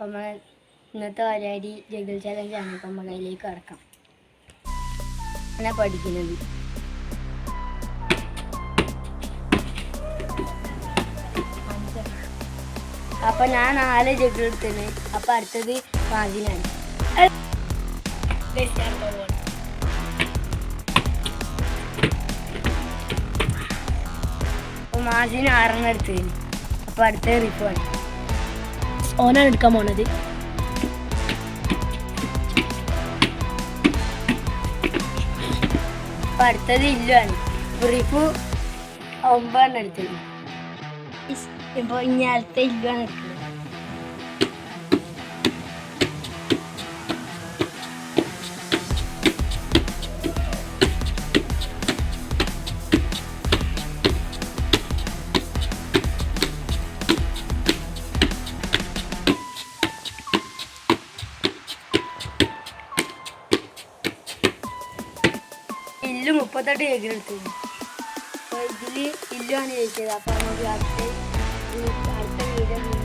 നമ്മൾ ഇന്നത്തെ പരിപാടി ജഗൽ ചലഞ്ചാണ്. അപ്പം നമ്മൾ കയ്യിലേക്ക് കടക്കാം. അങ്ങനെ പഠിക്കുന്നത് അപ്പം ഞാൻ 4 ജഗൽ എടുത്തത്. അപ്പം അടുത്തത് മാജിനാണ്. അപ്പം മാജിന് 6 എടുത്തത്. അപ്പം അടുത്തത് റിഫാണ്. ഓനാണ് എടുക്കാൻ പോണത്. അപ്പം അടുത്തത് ഇല്ലുവാണ്. റിഫു 9 എടുത്തത്. ഇപ്പോൾ ഇനി അടുത്ത ഇല്ലുവാണ് എടുക്കുന്നത്. ഇല്ലു 38 ജഗലെടുത്തത്. അപ്പോൾ ഇതിൽ ഇല്ലുവാണ് ജയിച്ചത്. അപ്പോൾ നമുക്ക് അടുത്ത വീഡിയോ